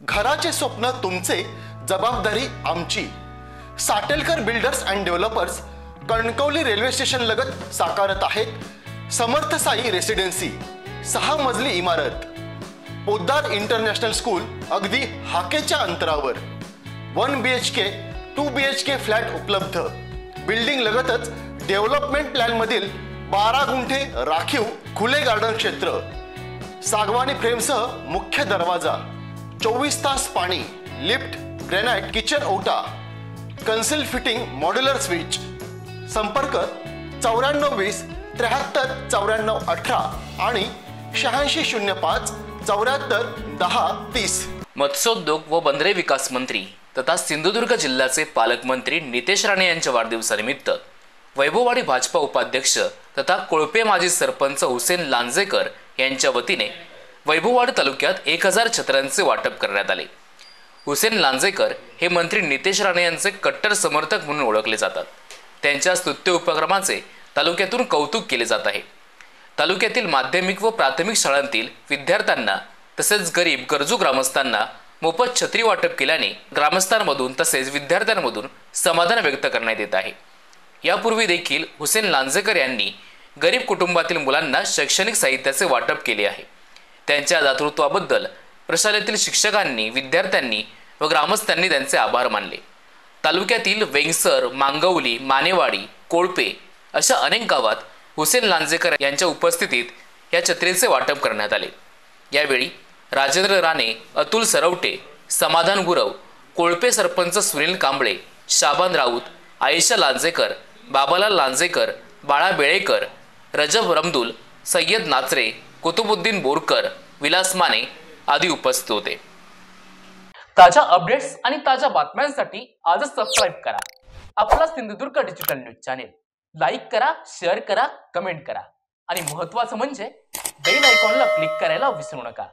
घराचे स्वप्न तुमचे, जबाबदारी आमची। Satelkar builders and developers Kankavli railway station लगत साकारत आहेत समर्थ साई रेसिडेन्सी, 6 मजली इमारत, पोद्दार इंटरनॅशनल स्कूल अगदी हाकेच्या अंतरावर, 1 BHK 2 BHK फ्लॅट उपलब्ध। बिल्डिंग लगतच डेव्हलपमेंट प्लॅन मधील 12 गुंठे राखीव खुले गार्डन क्षेत्र, सागवानी फ्रेमसह मुख्य दरवाजा, 24 तास पाणी, लिफ्ट, ग्रेनाइट किचन ओटा, कन्सिल फिटिंग मॉड्युलर स्विच। संपर्क 9420 73 94 18 आणि 8605 74 10 30। मत्स्योद्योग व बंदरे विकास मंत्री तथा सिंधुदुर्ग जिल्ह्याचे पालकमंत्री नितेश राणे यांच्या वाढदिवसानिमित्त वैभववाडी भाजपा उपाध्यक्ष तथा कोळपे माजी सरपंच हुसेन लांजेकर यांच्या वतीने वैभववाडी तालुक्यात 1000 छत्र्यांचे वाटप करण्यात आले। हुसेन लांजेकर हे मंत्री नितेश राणे यांचे कट्टर समर्थक म्हणून ओळखले जातात। त्यांच्या स्तुत्य उपक्रमाचे तालुक्यातून कौतुक केले जात आहे। तालुक्यातील माध्यमिक व प्राथमिक शाळांतील विद्यार्थ्यांना तसेच गरीब गरजू ग्रामस्थांना मोफत छत्री वाटप केल्याने ग्रामस्थांमधून तसेच विद्यार्थ्यांमधून समाधान व्यक्त करण्यात येत आहे। यापूर्वी देखील हुसेन लांजेकर यांनी गरीब कुटुंबातील मुलांना शैक्षणिक साहित्याचे वाटप केले आहे। त्यांच्या दातृत्वाबद्दल प्रशालेतील शिक्षकांनी, विद्यार्थ्यांनी व ग्रामस्थांनी त्यांचे आभार मानले। तालुक्यातील वेंगसर, मांगवली, मानेवाडी, कोळपे अशा अनेक गावात हुसेन लांजेकर यांच्या उपस्थितीत या छत्रीचे वाटप करण्यात आले। यावेळी राजेंद्र राणे, अतुल सरवटे, समाधान गुरव, कोळपे सरपंच सुनील कांबळे, शाबान राऊत, आयशा लांजेकर, बाबालाल लांजेकर, बाळा बेळेकर, रजब रमदुल, सय्यद नाचरे, कुतुबुद्दीन बोरकर, विलास माने आदी उपस्थित होते। ताज्या अपडेट्स आणि ताज्या बातम्यांसाठी आजच सबस्क्राइब करा आपला Sindhudurg digital news channel. Like करा, शेअर करा, कमेंट करा आणि महत्त्वाचं म्हणजे बेल आयकॉनला क्लिक करायला विसरू नका।